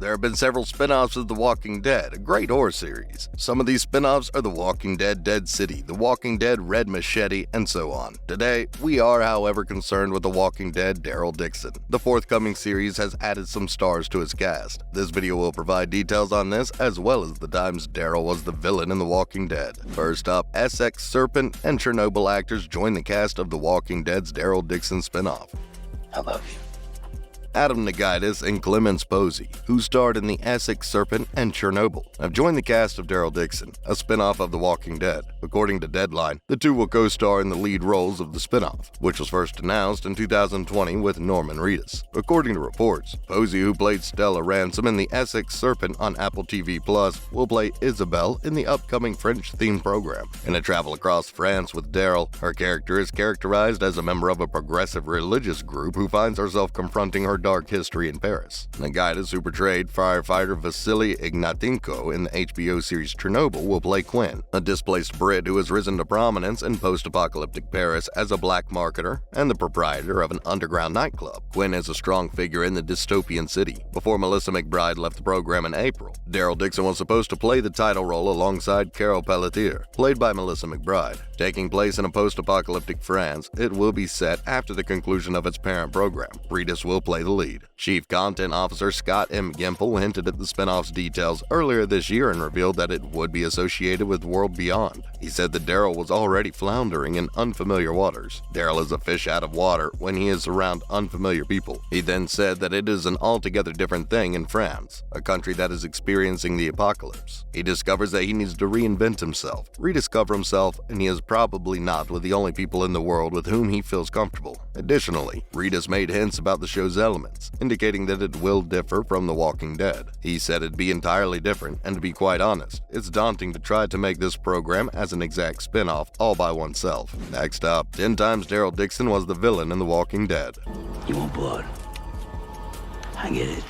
there have been several spin-offs of The Walking Dead, a great horror series. Some of these spin-offs are The Walking Dead Dead City, The Walking Dead Red Machete, and so on. Today, we are, however, concerned with The Walking Dead Daryl Dixon. The forthcoming series has added some stars to its cast. This video will provide details on this, as well as the times Daryl was the villain in The Walking Dead. First up, Essex Serpent and Chernobyl actors join the cast of The Walking Dead's Daryl Dixon spin-off. I love you. Adam Nagaitis and Clémence Poésy, who starred in the Essex Serpent and Chernobyl, have joined the cast of Daryl Dixon, a spin-off of The Walking Dead. According to Deadline, the two will co-star in the lead roles of the spin-off, which was first announced in 2020 with Norman Reedus. According to reports, Poesy, who played Stella Ransom in the Essex Serpent on Apple TV+, will play Isabelle in the upcoming French-themed program. In a travel across France with Daryl, her character is characterized as a member of a progressive religious group who finds herself confronting her dark history in Paris. Nagaitis, who portrayed firefighter Vasily Ignatenko in the HBO series Chernobyl, will play Quinn, a displaced Brit who has risen to prominence in post-apocalyptic Paris as a black marketer and the proprietor of an underground nightclub. Quinn is a strong figure in the dystopian city. Before Melissa McBride left the program in April, Daryl Dixon was supposed to play the title role alongside Carol Pelletier, played by Melissa McBride. Taking place in a post-apocalyptic France, it will be set after the conclusion of its parent program. Reedus will play the lead. Chief Content Officer Scott M. Gimple hinted at the spin-off's details earlier this year and revealed that it would be associated with World Beyond. He said that Daryl was already floundering in unfamiliar waters. Daryl is a fish out of water when he is around unfamiliar people. He then said that it is an altogether different thing in France, a country that is experiencing the apocalypse. He discovers that he needs to reinvent himself, rediscover himself, and he is probably not with the only people in the world with whom he feels comfortable. Additionally, Reedus made hints about the show's elements, indicating that it will differ from The Walking Dead. He said it'd be entirely different, and to be quite honest, it's daunting to try to make this program as an exact spin-off all by oneself. Next up, 10 times Daryl Dixon was the villain in The Walking Dead. You want blood? I get it.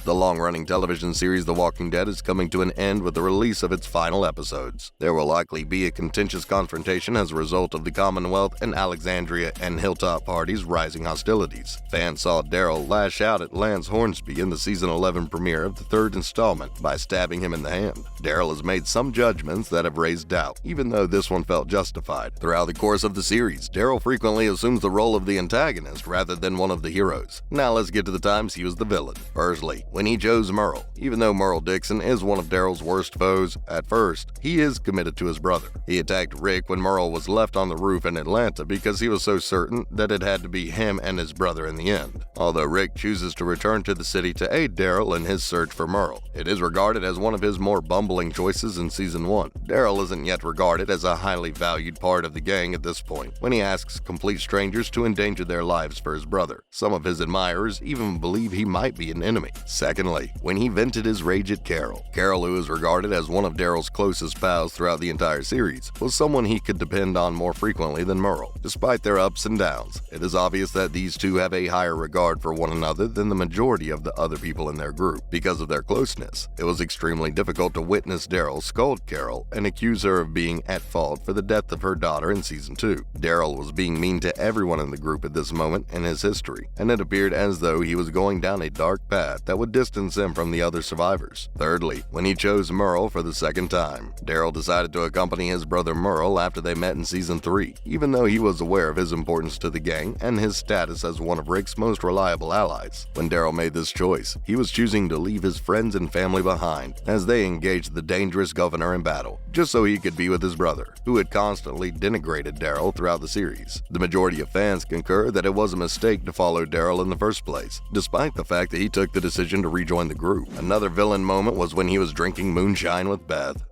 The long-running television series The Walking Dead is coming to an end with the release of its final episodes. There will likely be a contentious confrontation as a result of the Commonwealth and Alexandria and Hilltop parties' rising hostilities. Fans saw Daryl lash out at Lance Hornsby in the season 11 premiere of the third installment by stabbing him in the hand. Daryl has made some judgments that have raised doubt, even though this one felt justified. Throughout the course of the series, Daryl frequently assumes the role of the antagonist rather than one of the heroes. Now let's get to the times he was the villain. Firstly, when he chose Merle. Even though Merle Dixon is one of Daryl's worst foes, at first, he is committed to his brother. He attacked Rick when Merle was left on the roof in Atlanta because he was so certain that it had to be him and his brother in the end. Although Rick chooses to return to the city to aid Daryl in his search for Merle, it is regarded as one of his more bumbling choices in Season 1. Daryl isn't yet regarded as a highly valued part of the gang at this point, when he asks complete strangers to endanger their lives for his brother. Some of his admirers even believe he might be an enemy. Secondly, when he vented his rage at Carol. Carol, who is regarded as one of Daryl's closest pals throughout the entire series, was someone he could depend on more frequently than Merle. Despite their ups and downs, it is obvious that these two have a higher regard for one another than the majority of the other people in their group. Because of their closeness, it was extremely difficult to witness Daryl scold Carol and accuse her of being at fault for the death of her daughter in Season 2. Daryl was being mean to everyone in the group at this moment in his history, and it appeared as though he was going down a dark path that would distance him from the other survivors. Thirdly, when he chose Merle for the second time. Daryl decided to accompany his brother Merle after they met in Season 3, even though he was aware of his importance to the gang and his status as one of Rick's most reliable allies. When Daryl made this choice, he was choosing to leave his friends and family behind as they engaged the dangerous governor in battle, just so he could be with his brother, who had constantly denigrated Daryl throughout the series. The majority of fans concur that it was a mistake to follow Daryl in the first place, despite the fact that he took the decision to rejoin the group. Another villain moment was when he was drinking moonshine with Beth.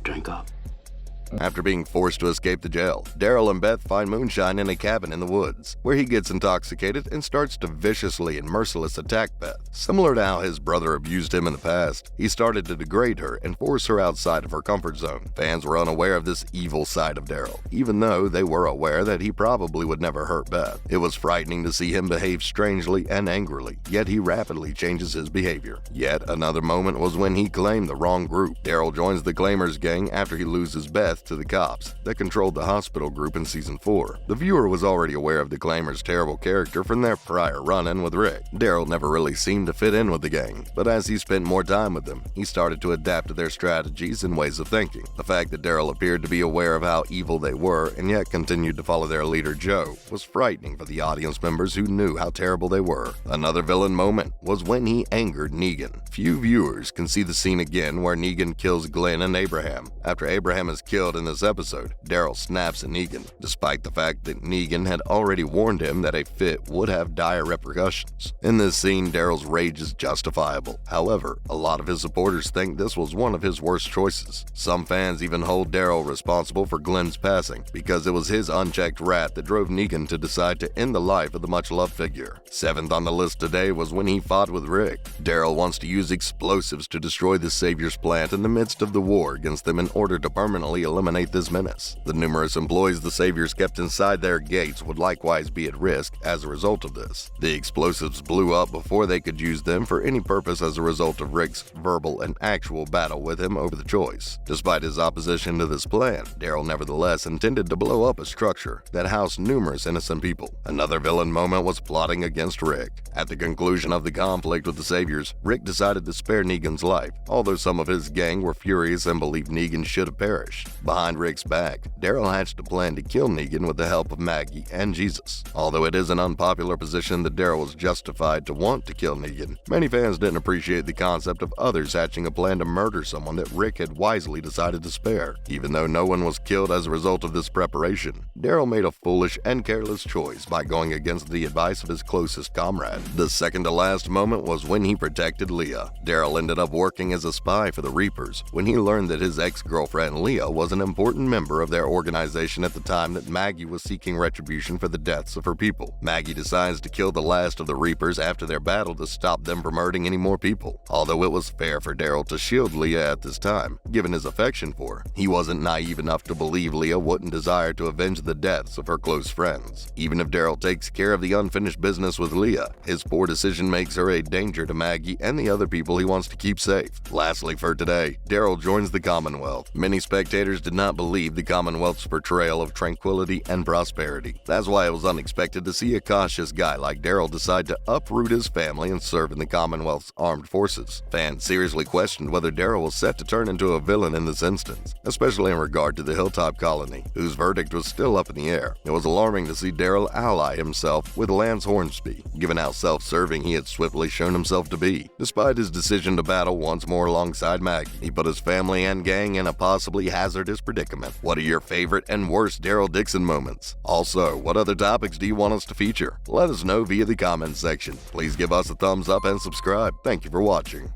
Drink up. After being forced to escape the jail, Daryl and Beth find moonshine in a cabin in the woods, where he gets intoxicated and starts to viciously and mercilessly attack Beth. Similar to how his brother abused him in the past, he started to degrade her and force her outside of her comfort zone. Fans were unaware of this evil side of Daryl, even though they were aware that he probably would never hurt Beth. It was frightening to see him behave strangely and angrily, yet he rapidly changes his behavior. Yet another moment was when he claimed the wrong group. Daryl joins the Claimers gang after he loses Beth to the cops that controlled the hospital group in Season 4. The viewer was already aware of the Claimer's terrible character from their prior run-in with Rick. Daryl never really seemed to fit in with the gang, but as he spent more time with them, he started to adapt to their strategies and ways of thinking. The fact that Daryl appeared to be aware of how evil they were and yet continued to follow their leader Joe was frightening for the audience members who knew how terrible they were. Another villain moment was when he angered Negan. Few viewers can see the scene again where Negan kills Glenn and Abraham. After Abraham is killed in this episode, Daryl snaps at Negan, despite the fact that Negan had already warned him that a fit would have dire repercussions. In this scene, Daryl's rage is justifiable. However, a lot of his supporters think this was one of his worst choices. Some fans even hold Daryl responsible for Glenn's passing, because it was his unchecked wrath that drove Negan to decide to end the life of the much-loved figure. Seventh on the list today was when he fought with Rick. Daryl wants to use explosives to destroy the Savior's plant in the midst of the war against them in order to permanently eliminate this menace. The numerous employees the Saviors kept inside their gates would likewise be at risk as a result of this. The explosives blew up before they could use them for any purpose as a result of Rick's verbal and actual battle with him over the choice. Despite his opposition to this plan, Daryl nevertheless intended to blow up a structure that housed numerous innocent people. Another villain moment was plotting against Rick. At the conclusion of the conflict with the Saviors, Rick decided to spare Negan's life, although some of his gang were furious and believed Negan should have perished. Behind Rick's back, Daryl hatched a plan to kill Negan with the help of Maggie and Jesus. Although it is an unpopular position that Daryl was justified to want to kill Negan, many fans didn't appreciate the concept of others hatching a plan to murder someone that Rick had wisely decided to spare. Even though no one was killed as a result of this preparation, Daryl made a foolish and careless choice by going against the advice of his closest comrade. The second to last moment was when he protected Leah. Daryl ended up working as a spy for the Reapers when he learned that his ex-girlfriend Leah was an important member of their organization at the time that Maggie was seeking retribution for the deaths of her people. Maggie decides to kill the last of the Reapers after their battle to stop them from hurting any more people. Although it was fair for Daryl to shield Leah at this time, given his affection for her, he wasn't naive enough to believe Leah wouldn't desire to avenge the deaths of her close friends. Even if Daryl takes care of the unfinished business with Leah, his poor decision makes her a danger to Maggie and the other people he wants to keep safe. Lastly for today, Daryl joins the Commonwealth. Many spectators did not believe the Commonwealth's portrayal of tranquility and prosperity. That's why it was unexpected to see a cautious guy like Daryl decide to uproot his family and serve in the Commonwealth's armed forces. Fans seriously questioned whether Daryl was set to turn into a villain in this instance, especially in regard to the Hilltop colony, whose verdict was still up in the air. It was alarming to see Daryl ally himself with Lance Hornsby, given how self-serving he had swiftly shown himself to be. Despite his decision to battle once more alongside Maggie, he put his family and gang in a possibly hazardous predicament. What are your favorite and worst Daryl Dixon moments? Also, what other topics do you want us to feature? Let us know via the comments section. Please give us a thumbs up and subscribe. Thank you for watching.